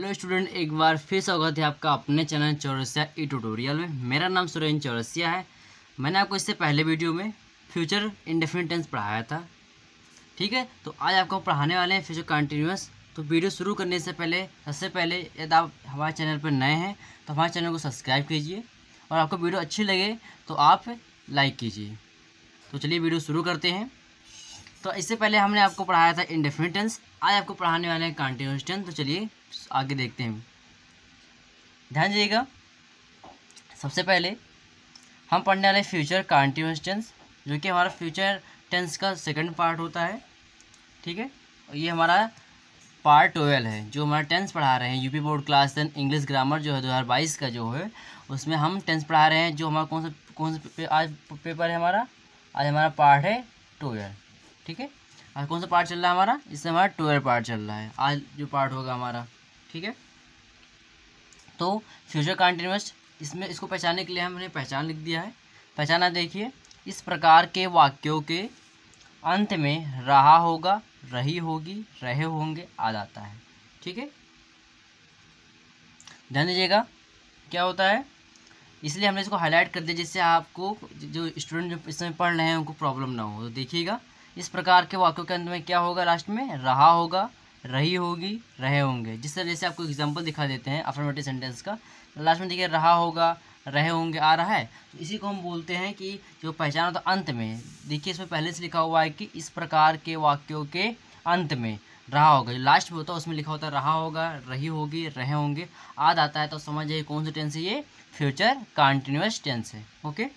Hello student, एक बार फिर स्वागत है आपका अपने चैनल चौरसिया ई ट्यूटोरियल में। मेरा नाम सुरेंद्र चौरसिया है। मैंने आपको इससे पहले वीडियो में फ्यूचर इंडेफिनिट टेंस पढ़ाया था, ठीक है। तो आज आपको पढ़ाने वाले हैं फ्यूचर कंटिन्यूअस। तो वीडियो शुरू करने से पहले सबसे पहले यदि आप हमारे चैनल पर नए हैं तो हमारे चैनल को सब्सक्राइब कीजिए और आपको वीडियो अच्छी लगे तो आप लाइक कीजिए। तो चलिए वीडियो शुरू करते हैं। तो इससे पहले हमने आपको पढ़ाया था इंडेफिनिट टेंस, आज आपको पढ़ाने वाले हैं कंटीन्यूअस टेंस। तो चलिए आगे देखते हैं, ध्यान दीजिएगा। सबसे पहले हम पढ़ने वाले फ्यूचर कंटीन्यूअस टेंस, जो कि हमारा फ्यूचर टेंस का सेकंड पार्ट होता है, ठीक है। और ये हमारा पार्ट 12 है, जो हमारा टेंस पढ़ा रहे हैं UP board class 10 English grammar जो है 2022 का जो है, उसमें हम टेंस पढ़ा रहे हैं। जो हमारा कौन सा आज पेपर है हमारा, आज हमारा पार्ट है 12, ठीक है। आज कौन सा पार्ट चल रहा है हमारा, इससे हमारा 12 पार्ट चल रहा है आज जो पार्ट होगा हमारा, ठीक है। तो फ्यूचर कंटीन्यूअस, इसमें इसको पहचानने के लिए हमने पहचान लिख दिया है। पहचाना देखिए, इस प्रकार के वाक्यों के अंत में रहा होगा, रही होगी, रहे होंगे आ जाता है, ठीक है। ध्यान दीजिएगा क्या होता है, इसलिए हमने इसको हाईलाइट कर दिया जिससे आपको जो स्टूडेंट जो इस समय पढ़ रहे हैं उनको प्रॉब्लम ना हो। तो देखिएगा, इस प्रकार के वाक्यों के अंत में क्या होगा, लास्ट में रहा होगा, रही होगी, रहे होंगे। जिस तरह से आपको एग्जांपल दिखा देते हैं अफर्मेटिव सेंटेंस का, लास्ट में देखिए रहा होगा, रहे होंगे आ रहा है, तो इसी को हम बोलते हैं कि जो पहचान होता है अंत में। देखिए इसमें पहले से लिखा हुआ है कि इस प्रकार के वाक्यों के अंत में रहा होगा, जो लास्ट में होता है उसमें लिखा होता है रहा होगा, रही होगी, रहे होंगे आ जाता है। तो समझ जाइए कौन सा टेंस है, ये फ्यूचर कंटीन्यूअस टेंस है, ओके।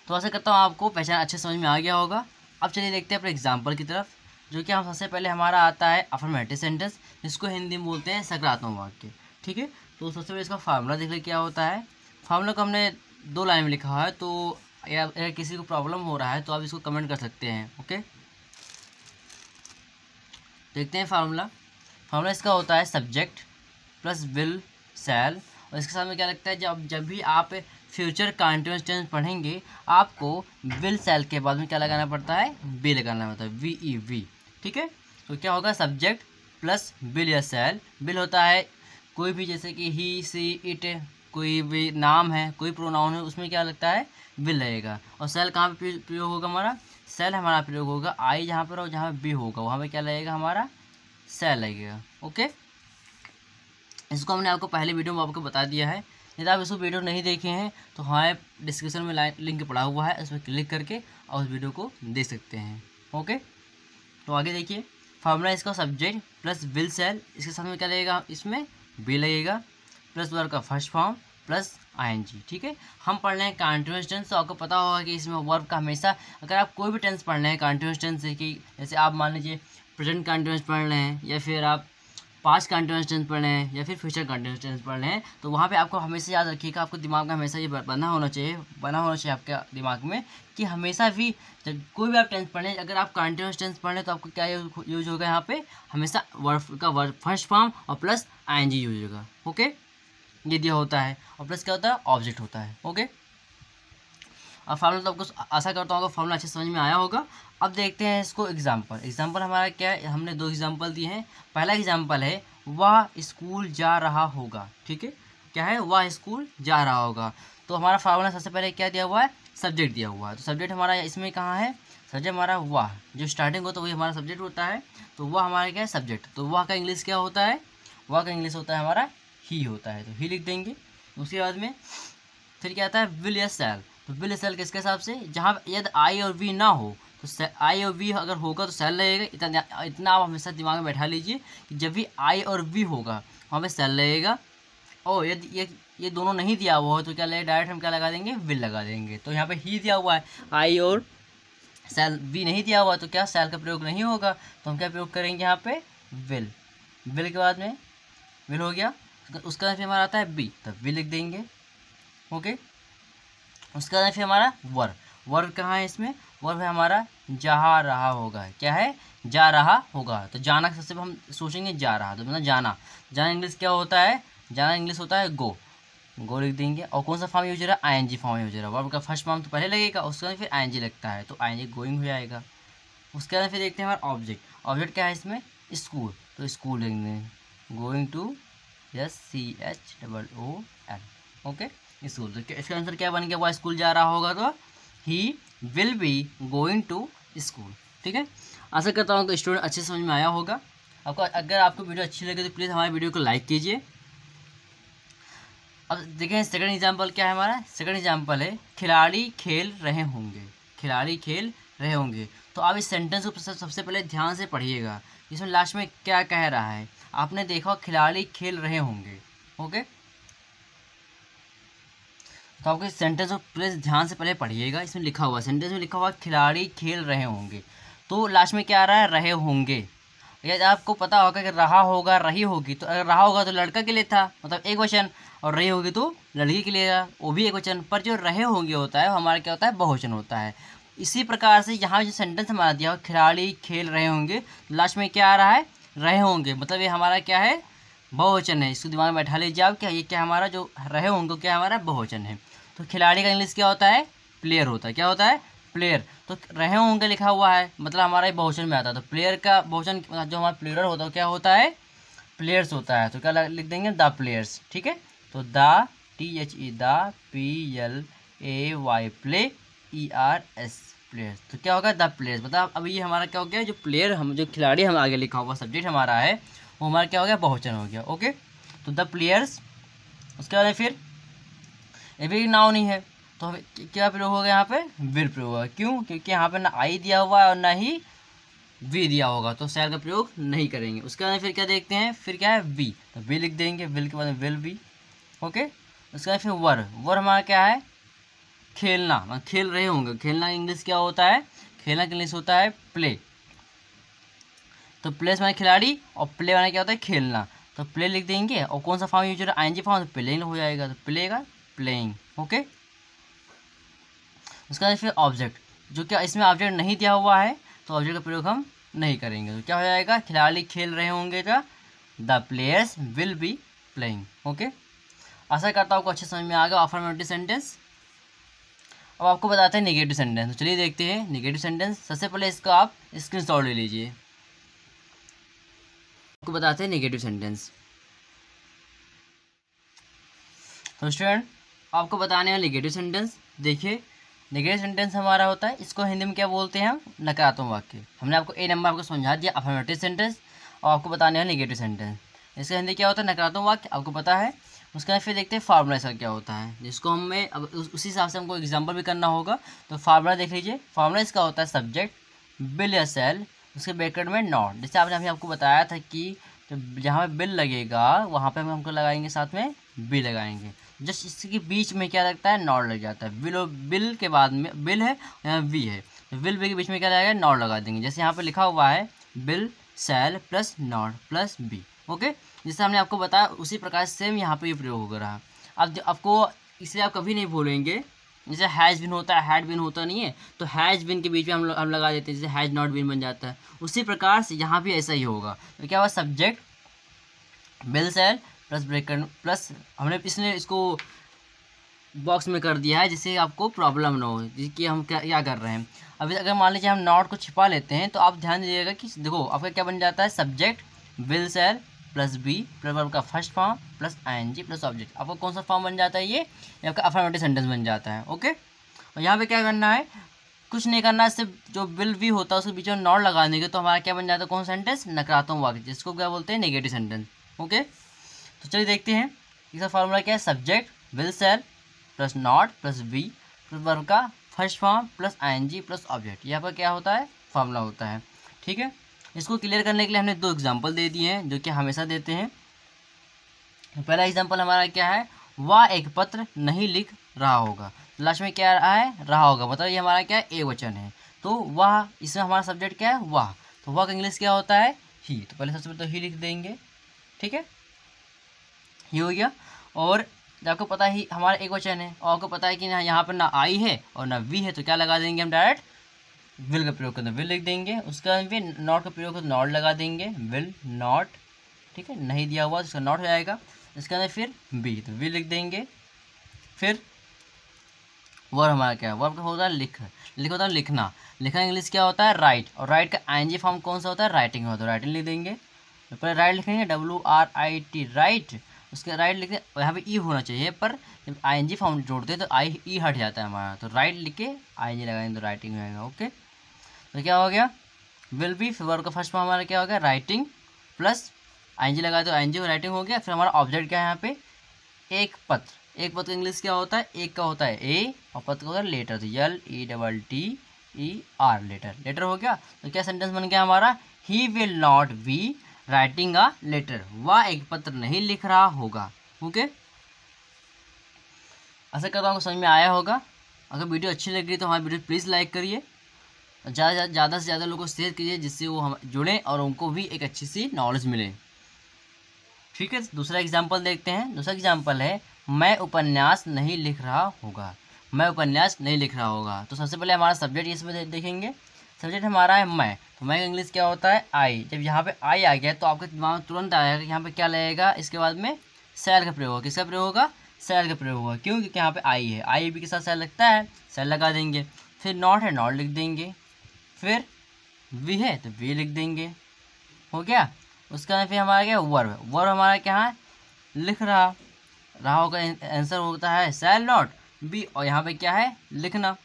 तो ऐसा करता हूँ आपको पहचान अच्छे समझ में आ गया होगा। अब चलिए देखते हैं अपने एग्जाम्पल की तरफ, जो कि हम सबसे पहले हमारा आता है अफर्मेटिव सेंटेंस, जिसको हिंदी में बोलते हैं सकारात्मक वाक्य, ठीक है। तो सबसे पहले इसका फार्मूला देख ले क्या होता है। फार्मूला को हमने 2 लाइन में लिखा हुआ है, तो अगर किसी को प्रॉब्लम हो रहा है तो आप इसको कमेंट कर सकते हैं, ओके। देखते हैं फार्मूला इसका होता है सब्जेक्ट प्लस विल शैल, और इसके साथ में क्या लगता है, जब भी आप फ्यूचर कंटीन्यूअस टेंस पढ़ेंगे आपको विल शैल के बाद में क्या लगाना पड़ता है, बी लगाना पड़ता है, वी, ठीक है। तो क्या होगा, सब्जेक्ट प्लस विल या शैल। विल होता है कोई भी, जैसे कि ही, सी, इट, कोई भी नाम है, कोई प्रोनाउन है, उसमें क्या लगता है, विल लगेगा। और शैल कहाँ पे प्रयोग होगा हमारा, शैल हमारा प्रयोग होगा आई जहाँ पर और जहाँ बी होगा वहाँ पे क्या लगेगा, हमारा शैल लगेगा, ओके। इसको हमने आपको पहले वीडियो में आपको बता दिया है। यदि आप इसको वीडियो नहीं देखे हैं तो हमारे डिस्क्रिप्शन में लिंक पड़ा हुआ है, उसमें क्लिक करके और उस वीडियो को देख सकते हैं, ओके। तो आगे देखिए, फार्मूला इसका सब्जेक्ट प्लस विल शैल, इसके साथ में क्या लगेगा, इसमें बी लगेगा, प्लस वर्ब का फर्स्ट फॉर्म प्लस आईएनजी, ठीक है। हम पढ़ रहे हैं कंटीन्यूअस टेंस, तो आपको पता होगा कि इसमें वर्ब का हमेशा, अगर आप कोई भी टेंस पढ़ रहे हैं कंटीन्यूअस टेंस से, कि जैसे आप मान लीजिए प्रेजेंट कंटीन्यूअस पढ़ रहे हैं, या फिर आप पास्ट कंटीन्यूअस टेंस पढ़ रहे हैं, या फिर फ्यूचर कंटीन्यूअस टेंस पढ़ रहे हैं, तो वहाँ पे आपको हमेशा याद रखिएगा, आपको दिमाग में हमेशा ये बना होना चाहिए आपके दिमाग में, कि हमेशा भी जब कोई भी आप टेंस पढ़ रहे हैं, अगर आप कंटीन्यूअस टेंस पढ़ रहे हैं तो आपको क्या यूज होगा, यहाँ पे हमेशा वर्ब फर्स्ट फॉर्म और प्लस आईएनजी यूज होगा, ओके। ये दिया होता है, और प्लस क्या होता है, ऑब्जेक्ट होता है, ओके। अब फार्मूला तो आपको आशा करता हूँ फार्मूला अच्छे समझ में आया होगा। अब देखते हैं इसको एग्जाम्पल हमारा क्या है, हमने 2 एग्जाम्पल दिए हैं। पहला एग्जाम्पल है वह स्कूल जा रहा होगा, ठीक है। क्या है, वह स्कूल जा रहा होगा। तो हमारा फार्मूला सबसे पहले क्या दिया हुआ है, सब्जेक्ट दिया हुआ है। तो सब्जेक्ट हमारा इसमें कहाँ है, सब्जेक्ट हमारा वह, जो स्टार्टिंग होता है वही हमारा सब्जेक्ट होता है। तो वह हमारा क्या है, सब्जेक्ट। तो वह का इंग्लिश क्या होता है, वह का इंग्लिश होता है हमारा ही होता है, तो ही लिख देंगे। उसके बाद में फिर क्या आता है, विल या शैल। तो विल शैल किसके हिसाब से, जहाँ यदि आई और वी ना हो तो आई और वी अगर होगा तो शैल लगेगा। इतना आप हमेशा दिमाग में बैठा लीजिए कि जब भी आई और वी होगा वहाँ पे शैल लगेगा। और यदि ये दोनों नहीं दिया हुआ हो तो क्या लगेगा, डायरेक्ट हम क्या लगा देंगे, विल लगा देंगे। तो यहाँ पे ही दिया हुआ है, आई और शैल, वी नहीं दिया हुआ तो क्या शैल का प्रयोग नहीं होगा, तो हम क्या प्रयोग करेंगे यहाँ पे, विल। विल के बाद में विल हो गया, उसका बाद फिर हमारा आता है बी, तब विल लिख देंगे, ओके। उसके बाद फिर हमारा वर्ब कहाँ है, इसमें वर्ब है हमारा जा रहा होगा। क्या है, जा रहा होगा। तो जाना सबसे हम सोचेंगे जा रहा, तो मतलब जाना इंग्लिश क्या होता है, जाना इंग्लिश होता है गो लिख देंगे। और कौन सा फॉर्म यूज हो रहा है, आईएनजी फॉर्म यूज हो रहा है। वर्ब का फर्स्ट फॉर्म तो पहले लगेगा, उसके बाद फिर आईएनजी लगता है, तो आईएनजी गोइंग हो जाएगा। उसके बाद फिर देखते हैं हमारा ऑब्जेक्ट क्या है इसमें, स्कूल, तो स्कूल लिख देंगे, going to SCHOOL, okay, school. तो इसका आंसर क्या बन गया, वह स्कूल जा रहा होगा तो he will be going to school. ठीक है, आशा करता हूँ कि स्टूडेंट अच्छे समझ में आया होगा आपको। अगर आपको वीडियो अच्छी लगे तो प्लीज़ हमारे वीडियो को लाइक कीजिए। अब देखें सेकंड एग्जाम्पल क्या है हमारा। सेकंड एग्जाम्पल है खिलाड़ी खेल रहे होंगे, खिलाड़ी खेल रहे होंगे। तो आप इस सेंटेंस को सबसे पहले ध्यान से पढ़िएगा, इसमें लास्ट में क्या कह रहा है। आपने देखा खिलाड़ी खेल रहे होंगे, ओके। तो आपको इस सेंटेंस को प्लीज़ ध्यान से पहले पढ़िएगा। इसमें लिखा हुआ, सेंटेंस में लिखा हुआ खिलाड़ी खेल रहे होंगे, तो लास्ट में क्या आ रहा है, रहे होंगे। यदि आपको पता होगा कि रहा होगा, रही होगी, तो अगर रहा होगा तो लड़का के लिए था, मतलब एक वचन, और रही होगी तो लड़की के लिए वो भी एक वचन। पर जो रहे होंगे होता है वो हमारा क्या होता है, बहुवचन होता है। इसी प्रकार से यहाँ जो सेंटेंस हमारा दिया हो खिलाड़ी खेल रहे होंगे, लास्ट में क्या आ रहा है, रहे होंगे, मतलब ये हमारा क्या है, बहुवचन है। इसको दिमाग में बैठा लीजिए आप, क्या ये क्या हमारा जो रहे होंगे क्या हमारा बहुवचन है। तो खिलाड़ी का इंग्लिश क्या होता है, प्लेयर होता है। क्या होता है, प्लेयर। तो रहे होंगे लिखा हुआ है, मतलब हमारा ये बहुवचन में आता है। तो प्लेयर का बहुवचन जो हमारा प्लेयर होता है क्या होता है, प्लेयर्स होता है। तो क्या लिख देंगे, द प्लेयर्स। ठीक है, तो the THE the PLAY play ERS players. तो क्या होगा, द प्लेयर्स। मतलब अब ये हमारा क्या हो गया, जो प्लेयर हम जो खिलाड़ी हम आगे लिखा हुआ सब्जेक्ट हमारा है वो हमारा क्या हो गया, बहुवचन हो गया। ओके, तो द प्लेयर्स। उसके बाद फिर ये भी नाउन नहीं है, तो क्या प्रयोग होगा यहाँ पे, विल प्रयोग होगा। क्यों, क्योंकि यहाँ पे ना आई दिया हुआ है और ना ही वी दिया होगा, तो शैल का प्रयोग नहीं करेंगे। उसके बाद फिर क्या देखते हैं, फिर क्या है, वी, तो वी लिख देंगे, विल के बाद में विल बी। ओके, उसके बाद फिर वर हमारा क्या है, खेलना, मतलब खेल रहे होंगे। खेलना इंग्लिश क्या होता है, खेलना का इंग्लिश होता है प्ले। तो प्ले माने खिलाड़ी और प्ले माने क्या होता है, खेलना। तो प्ले लिख देंगे, और कौन सा फॉर्म यूज हो रहा है, ING फॉर्म, तो प्लेइंग हो जाएगा, तो प्लेगा प्लेइंग। ओके, उसके बाद फिर ऑब्जेक्ट, जो क्या इसमें ऑब्जेक्ट नहीं दिया हुआ है तो ऑब्जेक्ट का प्रयोग हम नहीं करेंगे। तो क्या हो जाएगा, खिलाड़ी खेल रहे होंगे का the players will be playing. Okay, आशा करता हूँ आपको अच्छे समझ में आ गया अफर्मेटिव सेंटेंस। अब आपको बताते हैं नेगेटिव सेंटेंस। तो चलिए देखते हैं नेगेटिव सेंटेंस। सबसे पहले इसका आप स्क्रीनशॉट ले लीजिए। आपको बताते हैं नेगेटिव सेंटेंस। तो स्टूडेंट आपको बताने वाले नेगेटिव सेंटेंस देखिए। नेगेटिव सेंटेंस हमारा होता है, इसको हिंदी में क्या बोलते हैं हम, नकारात्मक वाक्य। हमने आपको ए नंबर आपको समझा दिया अफर्मेटिव सेंटेंस, और आपको बताने वाले नेगेटिव सेंटेंस। इसका हिंदी क्या होता है, नकारात्मक वाक्य, आपको पता है। उसके बाद फिर देखते हैं फार्मूला इसका क्या होता है, जिसको हमें अब उसी हिसाब से हमको एग्जाम्पल भी करना होगा। तो फार्मूला देख लीजिए। फार्मूला इसका होता है सब्जेक्ट विल या सेल, उसके ब्रैकेट में नॉट। जैसे आपने अभी आपको बताया था कि तो जहाँ पे बिल लगेगा वहाँ पे हम हमको लगाएंगे साथ में बी लगाएंगे। जस्ट इसके बीच में क्या लगता है, नॉट लग जाता है। बिल और बिल के बाद में बिल है, यहाँ वी है, तो बिल बी के बीच में क्या लगेगा, नॉट लगा देंगे। जैसे यहाँ पे लिखा हुआ है will shall plus not plus be. Okay, जैसे हमने आपको बताया उसी प्रकार सेम यहाँ पे ये प्रयोग हो रहा है। अब आपको इसलिए आप कभी नहीं भूलेंगे, जैसे हैज़ बिन होता है, हैड बिन होता नहीं है, तो हैज़ बिन के बीच में हम लगा देते हैं, जैसे हैज़ नॉट बिन बन जाता है। उसी प्रकार से यहाँ भी ऐसा ही होगा। तो क्या हुआ, subject will shall plus bracket plus, हमने इसलिए इसको बॉक्स में कर दिया है जिससे आपको प्रॉब्लम ना हो कि हम क्या कर रहे हैं। अभी अगर मान लीजिए हम नॉट को छिपा लेते हैं, तो आप ध्यान दीजिएगा कि देखो आपका क्या बन जाता है, subject will shall plus be plus verb का first form plus ING plus object. आपको कौन सा फॉर्म बन जाता है, ये आपका अफर्मेटिव सेंटेंस बन जाता है। ओके, और यहाँ पे क्या करना है, कुछ नहीं करना है, सिर्फ जो विल भी होता है उसके बीच में नॉट लगा देंगे, तो हमारा क्या बन जाता है, कौन सा सेंटेंस, नकारात्मक वाक्य, जिसको क्या बोलते हैं, नेगेटिव सेंटेंस। ओके, तो चलिए देखते हैं इसका फार्मूला क्या है, subject will shall plus not plus be plus verb का first form plus ING plus object. यहाँ पर क्या होता है, फार्मूला होता है। ठीक है, इसको क्लियर करने के लिए हमने 2 एग्जाम्पल दे दिए हैं जो कि हमेशा देते हैं। पहला एग्जाम्पल हमारा क्या है, वह एक पत्र नहीं लिख रहा होगा। लास्ट में क्या रहा है, रहा होगा, मतलब ये हमारा क्या है, एक वचन है। तो वह, इसमें हमारा सब्जेक्ट क्या है, वह, तो वह का इंग्लिश क्या होता है, ही। तो पहले सबसे पहले तो ही लिख देंगे। ठीक है, ही हो गया। और आपको पता है हमारा एक वचन है, और आपको पता है कि ना यहाँ पर ना आई है और ना वी है, तो क्या लगा देंगे हम, डायरेक्ट विल का प्रयोग करते हैं, विल लिख देंगे। उसका फिर नॉट का प्रयोग करते नॉट लगा देंगे, विल नॉट। ठीक है, नहीं दिया हुआ तो उसका नॉट हो जाएगा। इसके अंदर फिर बी, तो विल लिख देंगे। फिर वर्ब हमारा क्या है, वर्ब का होता है लिख होता है लिखना। लिखना इंग्लिश क्या होता है, राइट, और राइट का ING फॉर्म कौन सा होता है, राइटिंग होता है, राइटिंग लिख देंगे। पहले राइट लिखेंगे WRIT राइट, उसके राइट लिखते यहाँ पे ई होना चाहिए, पर जब ING फॉर्म जोड़ते हैं तो ई हट जाता है हमारा, तो राइट लिख के ING लगाएंगे तो राइटिंग हो जाएगा। ओके, तो क्या हो गया, विल बी वर्ब का फर्स्ट फॉर्म हमारा क्या हो गया, राइटिंग प्लस ING लगाए तो ING राइटिंग हो गया। फिर हमारा ऑब्जेक्ट क्या है यहाँ पे, एक पत्र। एक पत्र का इंग्लिश क्या होता है, एक का होता है ए और पत्र का होता है लेटर, तो LETTER लेटर, लेटर हो गया। तो क्या सेंटेंस बन गया हमारा, he will not be writing a letter, वह एक पत्र नहीं लिख रहा होगा। ओके, ऐसा करता हूँ समझ में आया होगा। अगर वीडियो अच्छी लग रही तो हमारी वीडियो प्लीज़ लाइक करिए, ज़्यादा से ज़्यादा लोगों को शेयर कीजिए, जिससे वो हम जुड़ें और उनको भी एक अच्छी सी नॉलेज मिले। ठीक है, दूसरा एग्जाम्पल देखते हैं। दूसरा एग्जाम्पल है, मैं उपन्यास नहीं लिख रहा होगा। मैं उपन्यास नहीं लिख रहा होगा, तो सबसे पहले हमारा सब्जेक्ट इसमें देखेंगे। सब्जेक्ट हमारा है मैं, तो मैं का इंग्लिश क्या होता है, आई। जब यहाँ पे आई आ गया तो आपके दिमाग में तुरंत आएगा कि यहाँ पे क्या लगेगा, इसके बाद में शैल का प्रयोग होगा। किसका प्रयोग होगा, शैल का प्रयोग होगा, क्यों, क्योंकि यहाँ पे आई है, आई भी के साथ शैल लगता है, शैल लगा देंगे। फिर नॉट है, नॉट लिख देंगे। फिर वी है तो वी लिख देंगे, हो गया। उसके बाद फिर हमारा क्या, वर्ब। वर्ब हमारा क्या है, लिख रहा होगा, आंसर होता है शैल नॉट बी, और यहाँ पे क्या है, लिखना।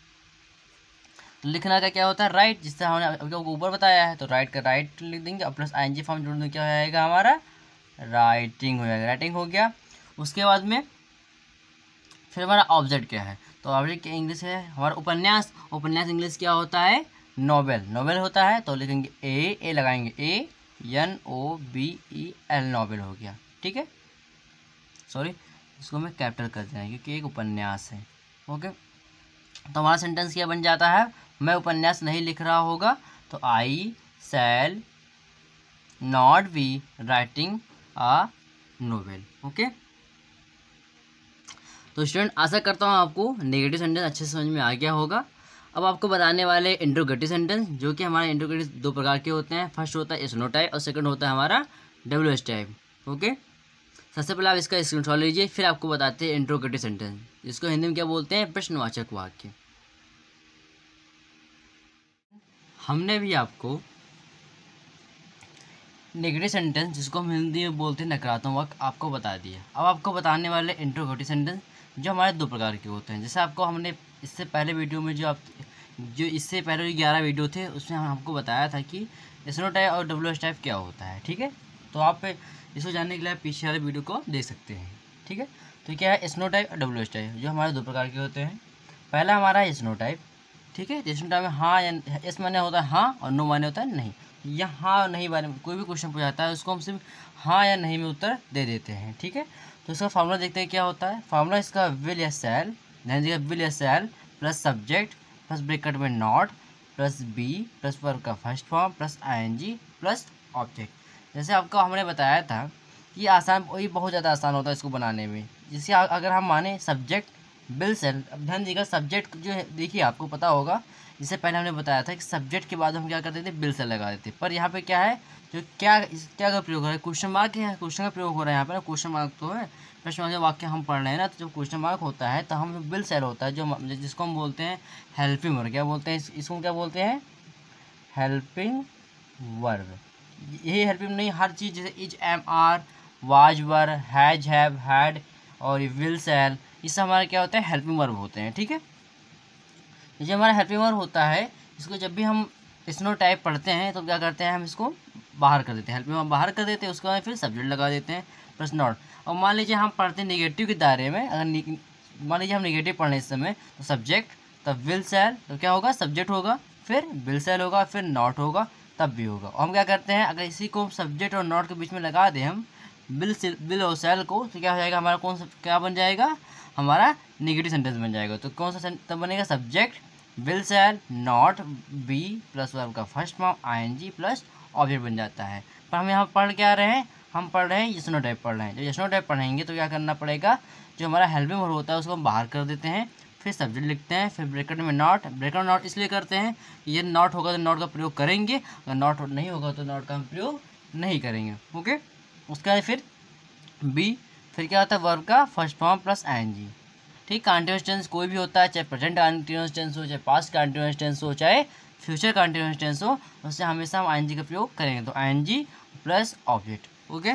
तो लिखना का क्या होता है, राइट, जिससे हमने आपको ऊपर बताया है, तो राइट का राइट लिख देंगे और प्लस ING फॉर्म जोड़ देंगे, क्या हो जाएगा हमारा, राइटिंग हो जाएगा, राइटिंग हो गया। उसके बाद में फिर हमारा ऑब्जेक्ट क्या है, तो ऑब्जेक्ट क्या इंग्लिश है हमारा, उपन्यास। उपन्यास इंग्लिश क्या होता है, नोवेल, नोवेल होता है, तो लिखेंगे ए लगाएंगे, ANOVEL नोवेल हो गया। ठीक है, सॉरी इसको मैं कैपिटल कर देना क्योंकि एक उपन्यास है। ओके, तो हमारा सेंटेंस क्या बन जाता है, मैं उपन्यास नहीं लिख रहा होगा, तो I shall not be writing a novel. Okay, तो स्टूडेंट आशा करता हूँ आपको नेगेटिव सेंटेंस अच्छे से समझ में आ गया होगा। अब आपको बताने वाले इंट्रोगेटिव सेंटेंस, जो कि हमारे इंट्रोगेटिव दो प्रकार के होते हैं। फर्स्ट होता है एसनो टाइप और सेकंड होता है हमारा WH टाइप। ओके, सबसे पहले आप इसका स्क्रीनशॉट लीजिए, फिर आपको बताते हैं इंट्रोगेटिव सेंटेंस, जिसको हिंदी में क्या बोलते हैं, प्रश्नवाचक वाक्य। हमने भी आपको नेगेटिव सेंटेंस, जिसको हम हिंदी में बोलते हैं नकारात्मक वाक्य, आपको बता दिया। अब आपको बताने वाले इंट्रोगेटिव सेंटेंस, जो हमारे दो प्रकार के होते हैं। जैसे आपको हमने इससे पहले वीडियो में जो इससे पहले 11 वीडियो थे, उसमें हम आपको बताया था कि एसनो टाइप और WH टाइप क्या होता है। ठीक है, तो आप इसको जानने के लिए पीछे वाले वीडियो को देख सकते हैं। ठीक है, तो क्या है एसनो टाइप और WH टाइप, जो हमारे दो प्रकार के होते हैं। पहला हमारा है एसनो टाइप। ठीक है, एसनो टाइप में हाँ या एस माने होता है हाँ और नो माने होता है नहीं। या हाँ नहीं बारे में कोई भी क्वेश्चन पूछा जाता है, उसको हम सिर्फ हाँ या नहीं में उत्तर दे देते हैं। ठीक है, तो इसका फार्मूला देखते हैं क्या होता है। फार्मूला इसका विल या शैल, ध्यान दीजिएगा, विल या shall plus subject plus bracket में not plus be plus verb का first form plus ING plus object. जैसे आपको हमने बताया था कि आसान, वही बहुत ज़्यादा आसान होता है इसको बनाने में। जैसे अगर हम माने सब्जेक्ट विल शैल, अब ध्यान दीजिएगा सब्जेक्ट जो है, देखिए आपको पता होगा, इससे पहले हमने बताया था कि सब्जेक्ट के बाद हम क्या करते थे, विल शैल लगा देते। पर यहाँ पे क्या है, जो क्या का प्रयोग हो रहा है, क्वेश्चन मार्क है, क्वेश्चन का प्रयोग हो रहा है यहाँ पर। क्वेश्चन मार्क तो है, प्रश्न वाले वाक्य हम पढ़ रहे हैं ना, तो जब क्वेश्चन मार्क होता है तो हम विल शैल होता है, जो जिसको हम बोलते हैं हेल्पिंग वर्ब। क्या बोलते हैं इसको, क्या बोलते हैं, हेल्पिंग वर्ब। यही हेल्पिंग नहीं, हर चीज़ जैसे is, am, are, was, were, has, have, had और विल शैल, ये सब हमारे क्या होते हैं, हेल्पिंग वर्ब होते हैं। ठीक है, जो हमारा हेल्पिंग वर्ब होता है, इसको जब भी हम एसनो टाइप पढ़ते हैं तो क्या करते हैं, हम इसको बाहर कर देते हैं, हेल्पिंग वर्ब बाहर कर देते हैं, उसके बाद फिर सब्जेक्ट लगा देते हैं प्लस नॉट। और मान लीजिए हम पढ़ते हैं नेगेटिव के दायरे में, अगर मान लीजिए हम नेगेटिव पढ़ रहे हैं इस समय, तो सब्जेक्ट तब विल शैल, तो क्या होगा, सब्जेक्ट होगा, फिर विल शैल होगा, फिर नॉट होगा, तब भी होगा। और हम क्या करते हैं, अगर इसी को सब्जेक्ट और नॉट के बीच में लगा दें हम विल और शैल को, तो क्या हो जाएगा हमारा, कौन सा क्या बन जाएगा, हमारा नेगेटिव सेंटेंस बन जाएगा। तो कौन सा तब बनेगा, subject will shall not be plus verb का first form ING plus object बन जाता है। पर हम यहाँ पढ़ क्या रहे हैं, हम पढ़ रहे हैं एसनो टाइप पढ़ रहे हैं। जब एसनो टाइप पढ़ेंगे तो क्या करना पड़ेगा, जो हमारा हेल्पिंग वर्ब होता है उसको हम बाहर कर देते हैं, फिर सब्जेक्ट लिखते हैं, फिर ब्रैकेट में नॉट। ब्रैकेट में नॉट इसलिए करते हैं कि ये नॉट होगा तो नॉट का प्रयोग करेंगे, अगर नॉट नहीं होगा तो नॉट का हम प्रयोग नहीं करेंगे। ओके, उसके बाद फिर बी, फिर क्या होता है, वर्ब का फर्स्ट फॉर्म प्लस ING। ठीक, कंटीन्यूअस टेंस कोई भी होता है, चाहे प्रेजेंट कंटीन्यूअस टेंस हो, चाहे पास्ट कंटीन्यूअस टेंस हो, चाहे फ्यूचर कंटीन्यूअस टेंस हो, उससे हमेशा हम ING का प्रयोग करेंगे। तो ING प्लस ऑब्जेक्ट। ओके,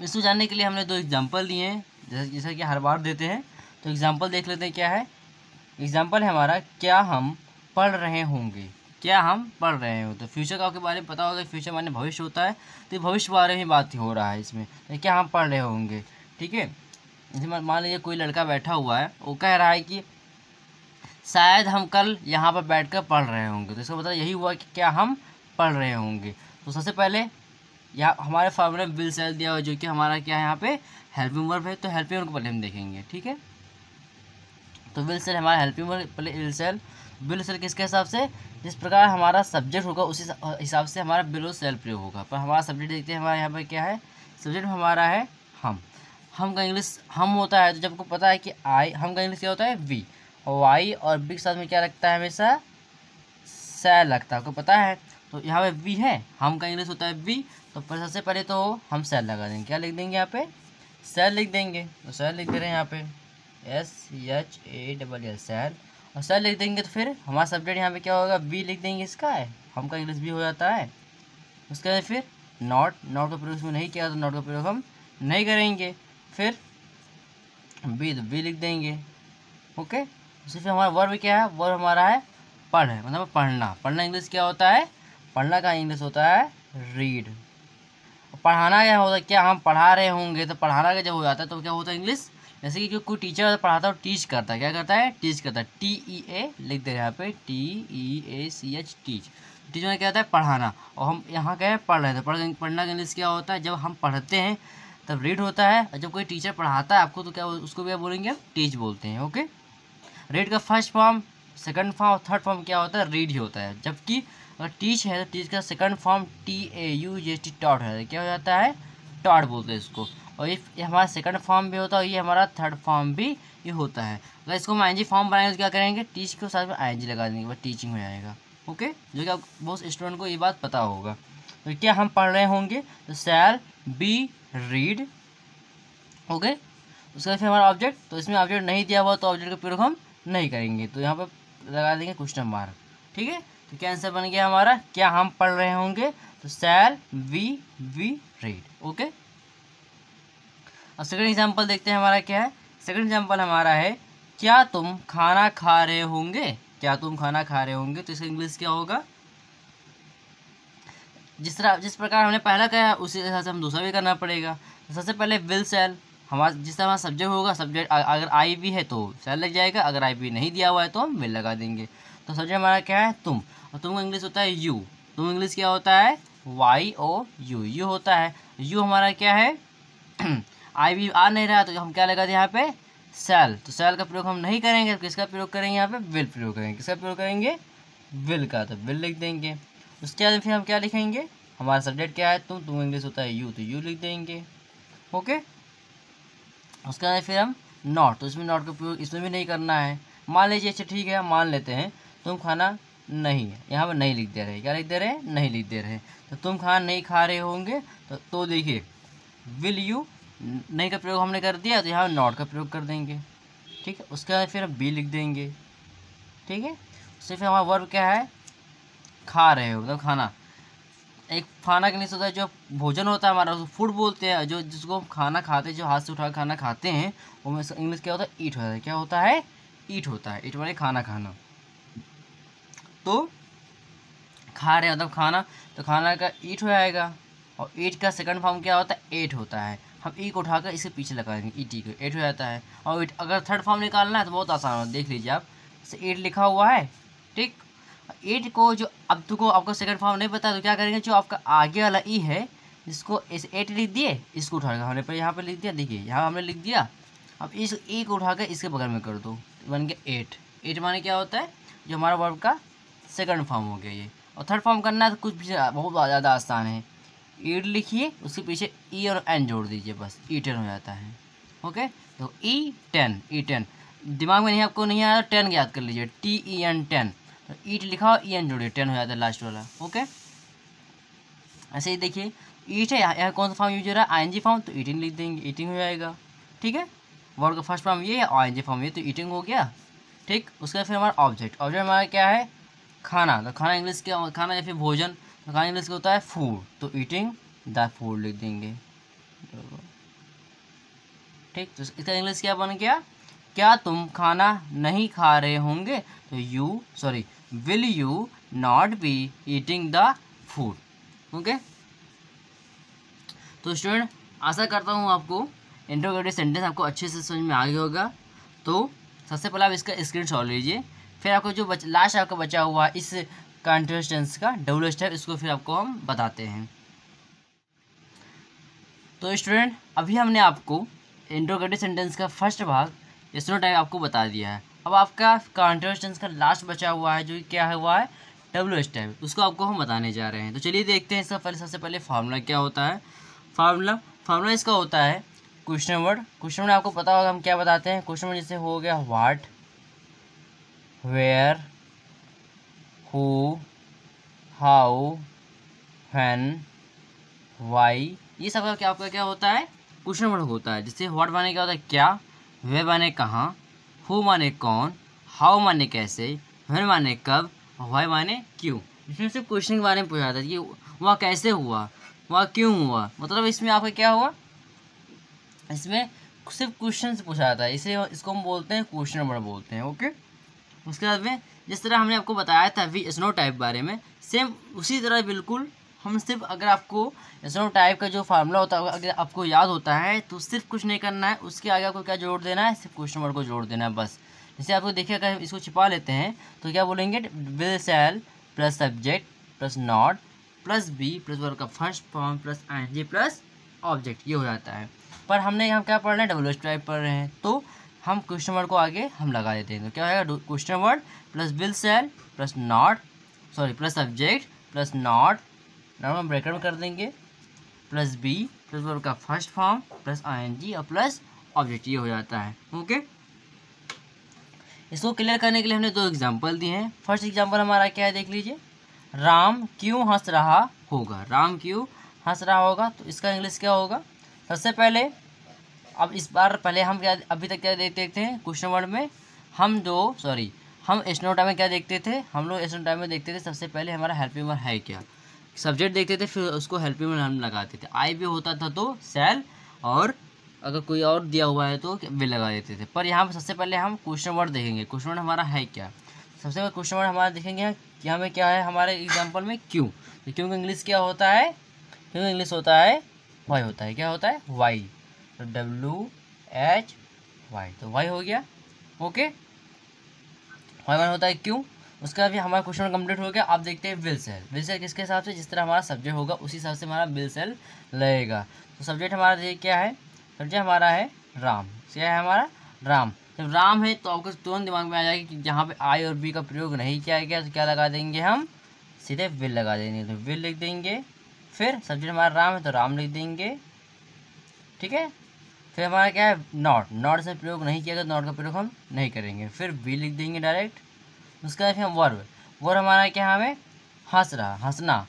इसको जानने के लिए हमने 2 एग्जांपल दिए हैं, जैसा कि हर बार देते हैं। तो एग्जांपल देख लेते हैं क्या है। एग्जांपल है हमारा, क्या हम पढ़ रहे होंगे। क्या हम पढ़ रहे हो, तो फ्यूचर का आपके बारे में पता होगा, फ्यूचर माने भविष्य होता है, तो भविष्य बारे में बात हो रहा है इसमें। तो क्या हम पढ़ रहे होंगे, ठीक है। जैसे मान लीजिए कोई लड़का बैठा हुआ है, वो कह रहा है कि शायद हम कल यहाँ पर बैठकर पढ़ रहे होंगे। तो इसका मतलब यही हुआ कि क्या हम पढ़ रहे होंगे। तो सबसे पहले यहाँ हमारे फॉर्मूले में विल सेल दिया हुआ, जो कि हमारा क्या है यहाँ पे हेल्पिंग वर्ब है। तो हेल्पिंग वर्ब को पहले हम देखेंगे, ठीक है। तो विल सेल हमारा हेल्पिंग वर्ब, पहले विल सेल किसके हिसाब से, जिस प्रकार हमारा सब्जेक्ट होगा उसी हिसाब से हमारा विल और सेल प्रयोग होगा। पर हमारा सब्जेक्ट देखते हैं, हमारे यहाँ पर क्या है, सब्जेक्ट हमारा है हम का इंग्लिश हम होता है। तो जब आपको पता है कि हम का इंग्लिश क्या होता है वी, और वाई और बी के साथ में क्या लगता है, हमेशा सेल लगता है, आपको पता है। तो यहाँ पे वी है, हम का इंग्लिश होता है वी, तो सबसे पहले तो हम सेल लगा देंगे। क्या लिख देंगे यहाँ पे, सेल लिख देंगे। तो सेल लिख दे रहे हैं यहाँ पे SHALL सेल, और सेल लिख देंगे। तो फिर हमारा सब्जेक्ट यहाँ पे क्या होगा, वी लिख देंगे, इसका है हम का इंग्लिश भी हो जाता है। उसके बाद फिर नॉट का प्रयोग इसमें नहीं किया, तो नॉट का प्रयोग हम नहीं करेंगे। फिर बी लिख देंगे। ओके, उसी फिर हमारा वर्ब क्या है, वर्ब हमारा है पढ़ है, मतलब पढ़ना इंग्लिश क्या होता है, पढ़ना का इंग्लिश होता है रीड। पढ़ाना क्या होता है, क्या हम पढ़ा रहे होंगे। तो पढ़ाना का जब हो जाता है तो क्या होता है इंग्लिश, जैसे कि कोई टीचर पढ़ाता है और टीच करता है, क्या करता है, टीच करता है। TEA लिख दे रहे हैं यहाँ पे, TEACH टीच। टीच में क्या होता है पढ़ाना, और हम यहाँ क्या है पढ़ रहे थे। पढ़ना का इंग्लिश क्या होता है, जब हम पढ़ते हैं तब रीड होता है, और जब कोई टीचर पढ़ाता है आपको तो क्या उसको क्या बोलेंगे, टीच बोलते हैं। ओके, रीड का फर्स्ट फॉर्म, सेकंड फॉर्म और थर्ड फॉर्म क्या होता है, रीड ही होता है। जबकि अगर टीच है तो टीच का सेकंड फॉर्म TAUGHT टॉट है, क्या हो जाता है, टॉट बोलते हैं इसको। और ये हमारा सेकंड फॉर्म भी होता है, ये हमारा थर्ड फॉर्म भी ये होता है। अगर इसको हम ING फॉर्म बनाएंगे तो क्या करेंगे, टीच के साथ में ING लगा देंगे, बस टीचिंग हो जाएगा। ओके, जो कि आप बहुत स्टूडेंट को ये बात पता होगा। तो क्या हम पढ़ रहे होंगे, तो शैल बी रीड। ओके, उसके बाद फिर हमारा ऑब्जेक्ट, तो इसमें ऑब्जेक्ट नहीं दिया हुआ तो ऑब्जेक्ट का प्रयोग हम नहीं करेंगे, तो यहाँ पर लगा देंगे क्वेश्चन मार्क। ठीक है, तो क्या आंसर बन गया हमारा, क्या हम पढ़ रहे होंगे, तो शैल वी रीड। ओके, अब सेकंड एग्जांपल देखते हैं हमारा क्या है। सेकंड एग्जांपल हमारा है, क्या तुम खाना खा रहे होंगे। क्या तुम खाना खा रहे होंगे, तो इसका इंग्लिश क्या होगा, जिस प्रकार हमने पहला कहा उसी हिसाब से हम दूसरा भी करना पड़ेगा। तो सबसे पहले विल सेल, हमारा जिस तरह सब्जेक्ट होगा, सब्जेक्ट अगर आई भी है तो सेल लग जाएगा, अगर आई भी नहीं दिया हुआ है तो हम विल लगा देंगे। तो सब्जेक्ट हमारा क्या है तुम, और तुम का इंग्लिश होता है यू। तुम इंग्लिश क्या होता है YOU, यू होता है। यू हमारा क्या है आई भी आ नहीं रहा, तो हम क्या लगा दें यहाँ पे सेल। तो सेल का प्रयोग हम नहीं करेंगे, तो किसका प्रयोग करेंगे, यहाँ पे विल प्रयोग करेंगे। किसका प्रयोग करेंगे, विल का, तो विल लिख देंगे। उसके बाद फिर हम क्या लिखेंगे, हमारा सब्जेक्ट क्या है तुम इंग्लिश होता है यू, तो यू लिख देंगे। ओके, उसके बाद फिर हम नॉट, तो इसमें नॉट का प्रयोग इसमें भी नहीं करना है। मान लीजिए, अच्छा ठीक है, मान लेते हैं तुम खाना नहीं है, यहाँ पर नहीं लिख दे रहे, क्या लिख दे रहे हैं, नहीं लिख दे रहे। तो तुम खाना नहीं खा रहे होंगे, तो देखिए विल यू, नहीं का प्रयोग हमने कर दिया, तो यहाँ नॉट का प्रयोग कर देंगे। ठीक है, उसके बाद फिर हम बी लिख देंगे। ठीक है, उससे फिर हमारा वर्ब क्या है, खा रहे हो, मतलब खाना। एक खाना के नीचे होता है जो भोजन होता है हमारा, उसको फूड बोलते हैं। जो जिसको हम खाना खाते हैं, जो हाथ से उठा खाना खाते हैं, वो में इंग्लिश क्या होता है, ईट होता है। क्या होता है, ईट होता है। ईट माने खाना खाना। तो खा रहे मतलब खाना, तो खाना का ईट हो जाएगा। और ईट का सेकंड फॉर्म क्या होता है, एट होता है। हम ई को उठाकर इसके पीछे लगा देंगे, ईटी को, एट हो जाता है। और ईट अगर थर्ड फॉर्म निकालना है तो बहुत आसान है, देख लीजिए आप, जैसे एट लिखा हुआ है, ठीक। एट को जो अब तुमको आपको सेकंड फॉर्म नहीं पता, तो क्या करेंगे, जो आपका आगे वाला ई है जिसको इस एट लिख दिए, इसको उठाकर हमने पर यहाँ पे लिख दिया, देखिए यहाँ हमने लिख दिया। अब इस ई को उठाकर इसके बगल में कर दो, बन गया एट। एट माने क्या होता है, जो हमारा वर्ब का सेकंड फॉर्म हो गया ये। और थर्ड फॉर्म करना है तो कुछ भी बहुत ज़्यादा आसान है, ईट लिखिए, उसके पीछे ई और एन जोड़ दीजिए, बस E10 हो जाता है। ओके, तो E10 दिमाग में नहीं, आपको नहीं आया तो 10 याद कर लीजिए, TEN 10। तो ईट लिखा और EN जोड़िए, 10 हो जाता है लास्ट वाला। ओके, ऐसे ही देखिए ईट है, यहाँ कौन सा फॉर्म यूज हो रहा है, ING फॉर्म, तो ईटिंग लिख देंगे, ईटिंग हो जाएगा। ठीक है, वर्ड का फर्स्ट फॉर्म ये है, ING फॉर्म ये, तो ईटिंग हो गया। ठीक, उसके बाद फिर हमारा ऑब्जेक्ट हमारा क्या है, खाना। तो खाना इंग्लिश क्या, खाना या फिर भोजन, तो खाना इंग्लिश का होता है फूड, तो ईटिंग द फूड लिख देंगे। ठीक, तो इसका इंग्लिश क्या बन गया, क्या तुम खाना नहीं खा रहे होंगे, तो will you not be eating the food. Okay, तो स्टूडेंट आशा करता हूँ आपको इंट्रोगेटिव सेंटेंस आपको अच्छे से समझ में आ गया होगा। तो सबसे पहले आप इसका स्क्रीनशॉट लीजिए, फिर आपको जो लास्ट आपका बचा हुआ इस कंटीन्यूअस टेंस का डबल स्टेप, इसको फिर आपको हम बताते हैं। तो स्टूडेंट अभी हमने आपको इंट्रोगेटिव सेंटेंस का फर्स्ट भाग स्नो टाइप आपको बता दिया है। अब आपका कंटीन्यूअस टेंस का लास्ट बचा हुआ है जो क्या हुआ है डब्ल्यू स्टेप, उसको आपको हम बताने जा रहे हैं। तो चलिए देखते हैं इसका सबसे पहले फार्मूला क्या होता है। फार्मूला इसका होता है क्वेश्चन वर्ड। क्वेश्चन वर्ड आपको पता होगा हम क्या बताते हैं। क्वेश्चन वर्ड जैसे हो गया what, where, who, how, when, why, ये सब का आपका क्या होता है क्वेश्चन वर्ड होता है। जैसे व्हाट माने क्या होता है क्या, वे माने कहाँ, हु माने कौन, हाउ माने कैसे, व्हेन माने कब, वाई माने क्यों। इसमें सिर्फ क्वेश्चन के बारे में पूछा जाता है कि वह कैसे हुआ, वह क्यों हुआ, मतलब इसमें आपका क्या हुआ, इसमें सिर्फ क्वेश्चन से पूछा जाता है, इसे इसको हम बोलते हैं क्वेश्चन वर्ड बोलते हैं। ओके, उसके बाद में जिस तरह हमने आपको बताया था वी स्नो टाइप बारे में, सेम उसी तरह बिल्कुल हम सिर्फ अगर आपको स्नो टाइप का जो फार्मूला होता है अगर आपको याद होता है तो सिर्फ कुछ नहीं करना है, उसके आगे आपको क्या जोड़ देना है, सिर्फ क्वेश्चन वर्ड को जोड़ देना है बस। जैसे आपको देखिए अगर इसको छिपा लेते हैं तो क्या बोलेंगे, will shall plus subject plus not plus be plus verb का first form plus ING plus object, ये हो जाता है। पर हमने यहाँ क्या पढ़ रहे हैं, डबल टाइप पढ़ रहे हैं, तो हम क्वेश्चन वर्ड को आगे हम लगा देते हैं। तो क्या होगा, question word plus will shall plus plus subject plus not हम ब्रैकेट में कर देंगे प्लस बी प्लस वर्ब का फर्स्ट फॉर्म प्लस आईएनजी और प्लस ऑब्जेक्ट, ये हो जाता है। ओके, इसको क्लियर करने के लिए हमने दो एग्जांपल दिए हैं। फर्स्ट एग्जांपल हमारा क्या है देख लीजिए, राम क्यों हंस रहा होगा, राम क्यों हंस रहा होगा, तो इसका इंग्लिश क्या होगा। सबसे पहले अब इस बार पहले हम क्या अभी तक क्या देखते थे क्वेश्चन वर्ड में, हम स्नो टाइम में क्या देखते थे, हम लोग स्नो टाइम में देखते थे सबसे पहले हमारा हेल्पिंग वर्ब है क्या, सब्जेक्ट देखते थे, फिर उसको हेल्पिंग वर्ब हम लगाते थे। आई भी होता था तो शैल, और अगर कोई और दिया हुआ है तो विल लगा देते थे। पर यहाँ पर सबसे पहले हम क्वेश्चन वर्ड देखेंगे, क्वेश्चन वर्ड हमारा है क्या। सबसे पहले क्वेश्चन वर्ड हमारा देखेंगे कि हमें क्या है हमारे एग्जाम्पल में क्यों, तो क्यों का इंग्लिश क्या होता है, क्यों का इंग्लिश होता है वाई होता है, क्या होता है वाई, तो WHY, तो वाई हो गया। ओके, वाई मान होता है क्यों। उसका भी हमारा क्वेश्चन कंप्लीट हो गया। आप देखते हैं विल सेल किसके हिसाब से, जिस तरह हमारा सब्जेक्ट होगा उसी हिसाब से हमारा विल सेल लगेगा। तो सब्जेक्ट हमारा देखिए क्या है, सब्जेक्ट हमारा है राम, क्या है हमारा राम। जब राम है तो आपको तुरंत दिमाग में आ जाएगा कि जहाँ पे आई और बी का प्रयोग नहीं किया गया तो क्या लगा देंगे हम, सीधे विल लगा देंगे, तो विल लिख देंगे। फिर सब्जेक्ट हमारा राम है तो राम लिख देंगे, ठीक है। फिर हमारा क्या है नॉट से प्रयोग नहीं किया गया, नॉट का प्रयोग हम नहीं करेंगे, फिर बी लिख देंगे डायरेक्ट। उसके बाद फिर हम वर्ब हमारा क्या हमें हंसना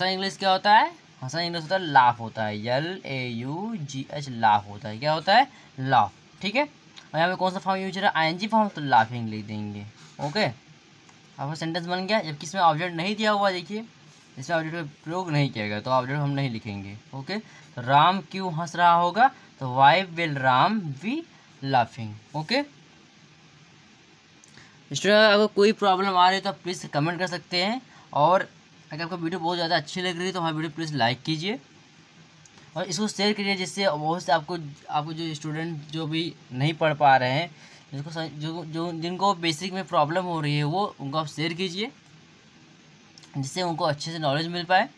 इंग्लिश क्या होता है, हंसना इंग्लिश होता है लाफ होता है, LAUGH लाफ होता है, क्या होता है लाफ, ठीक है। और यहाँ पे कौन सा फॉर्म यूज हो रहा है, ING फॉर्म, तो लाफिंग लिख देंगे। ओके, आपका सेंटेंस बन गया। जबकि इसमें ऑब्जेक्ट नहीं दिया हुआ, देखिए इसमें ऑब्जेक्ट का प्रयोग नहीं किया गया तो ऑब्जेक्ट हम नहीं लिखेंगे। ओके, तो राम क्यों हंस रहा होगा, तो why will Ram be laughing. Okay student, अगर कोई प्रॉब्लम आ रही है तो आप प्लीज़ कमेंट कर सकते हैं, और अगर आपको वीडियो बहुत ज़्यादा अच्छी लग रही है तो हमारी वीडियो प्लीज़ लाइक कीजिए और इसको शेयर कीजिए, जिससे बहुत से आपको जो स्टूडेंट जो भी नहीं पढ़ पा रहे हैं, जिनको बेसिक में प्रॉब्लम हो रही है वो उनको आप शेयर कीजिए, जिससे उनको अच्छे से नॉलेज मिल पाए।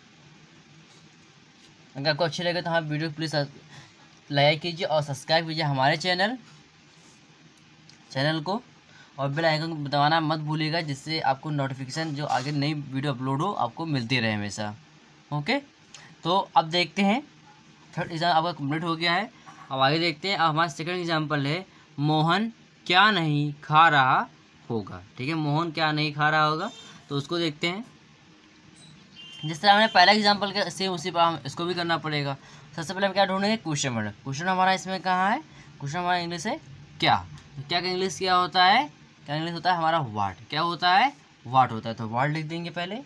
अगर आपको अच्छी लगे तो हमारी वीडियो प्लीज़ लाइक कीजिए और सब्सक्राइब कीजिए हमारे चैनल को, और बेल आइकन दबाना मत भूलिएगा, जिससे आपको नोटिफिकेशन जो आगे नई वीडियो अपलोड हो आपको मिलती रहे हमेशा। ओके, तो अब देखते हैं थर्ड एग्जाम आपका कंप्लीट हो गया है। अब आगे देखते हैं। अब हमारा सेकंड एग्जाम्पल है मोहन क्या नहीं खा रहा होगा, ठीक है। मोहन क्या नहीं खा रहा होगा, तो उसको देखते हैं। जिस तरह हमने पहला एग्जाम्पल का सेम उसी पर हम इसको भी करना पड़ेगा। सबसे पहले हम क्या ढूंढेंगे, क्वेश्चन वर्ड। क्वेश्चन हमारा इसमें कहाँ है, क्वेश्चन हमारा इंग्लिश है क्या, तो क्या का इंग्लिश क्या होता है, क्या इंग्लिश होता है हमारा वाट, क्या होता है वाट होता है, तो वाट लिख देंगे पहले।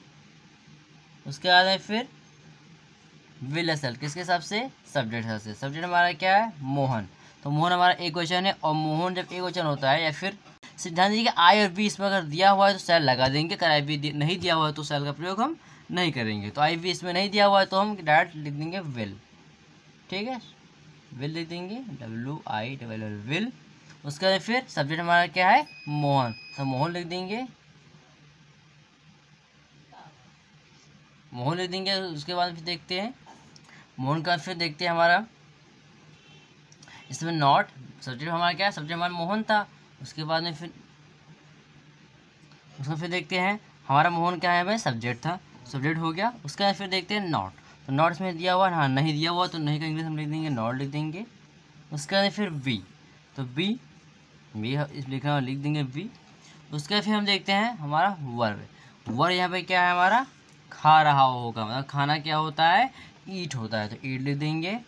उसके बाद में फिर विल एस एल किसके हिसाब से, सब्जेक्ट हिसाब से। सब्जेक्ट हमारा क्या है, मोहन, तो मोहन हमारा एक क्वेश्चन है, और मोहन जब एक क्वेश्चन होता है, या फिर ध्यान दीजिए कि आई और बी इसमें अगर दिया हुआ है तो सेल लगा देंगे, अगर आई बी नहीं दिया हुआ है तो सेल का प्रयोग हम नहीं करेंगे। तो आई बी इसमें नहीं दिया हुआ है तो हम डायरेक्ट लिख देंगे विल, ठीक है, विल लिख देंगे, WILL विल। उसके बाद फिर सब्जेक्ट हमारा क्या है, मोहन, तो मोहन लिख देंगे, मोहन लिख देंगे। उसके बाद फिर देखते हैं मोहन का, फिर देखते हैं हमारा इसमें नॉट, सब्जेक्ट हमारा क्या है, सब्जेक्ट हमारा मोहन था। उसके बाद में फिर उसमें फिर देखते हैं हमारा मोहन क्या है भाई, सब्जेक्ट था, सब्जेक्ट हो गया। उसके बाद फिर देखते हैं नॉट, तो नॉट इसमें दिया हुआ, हाँ नहीं दिया हुआ तो नहीं का इंग्लिश हम लिख देंगे नॉट लिख देंगे। उसके बाद फिर वी, तो बी लिखना लिख देंगे बी। उसके बाद फिर हम देखते हैं हमारा वर्ब, वर्ब यहाँ पे क्या है हमारा, खा रहा होगा, मतलब खाना क्या होता है, ईट होता है, तो ईट लिख देंगे।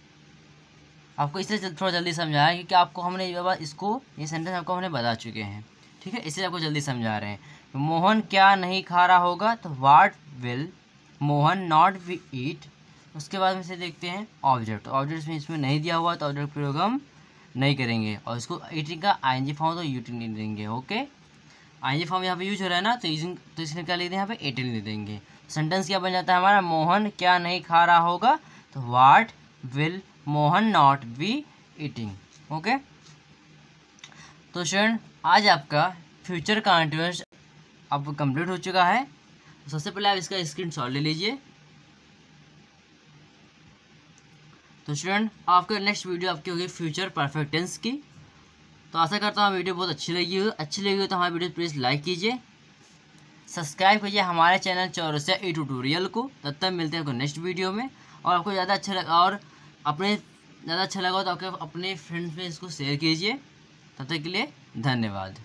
आपको इससे थोड़ा जल्दी समझाया है क्योंकि आपको हमने ये सेंटेंस आपको हमने बता चुके हैं, ठीक है, इसलिए आपको जल्दी समझा रहे हैं। तो मोहन क्या नहीं खा रहा होगा, तो what will Mohan not be eat. उसके बाद में से देखते हैं ऑब्जेक्ट, ऑब्जेक्ट में इसमें नहीं दिया हुआ तो ऑब्जेक्ट प्रयोग हम नहीं करेंगे, और इसको ईटिंग का आईएनजी फॉर्म तो यूटिंग नहीं देंगे, ओके। आईएनजी फॉर्म यहाँ पे यूज हो रहा है ना, तो इसमें क्या लिख दें, यहाँ पे एटिंग लिख देंगे। सेंटेंस क्या बन जाता है हमारा, मोहन क्या नहीं खा रहा होगा, तो what will Mohan not be eating, okay. तो स्टूडेंट आज आपका फ्यूचर कंटीन्यूअस अब कंप्लीट हो चुका है। तो सबसे पहले आप इसका स्क्रीनशॉट ले लीजिए। तो स्टूडेंट आपका नेक्स्ट वीडियो आपकी होगी फ्यूचर परफेक्ट टेंस की। तो आशा करता हूँ वीडियो बहुत अच्छी लगी हो तो हमारी वीडियो प्लीज़ लाइक कीजिए, सब्सक्राइब कीजिए हमारे चैनल चौरसिया ई ट्यूटोरियल को। तब तक मिलते हैं नेक्स्ट वीडियो में। और आपको ज़्यादा अच्छा लगा और ज़्यादा अच्छा लगा तो आपके अपने फ्रेंड्स में इसको शेयर कीजिए। तब तक के लिए धन्यवाद।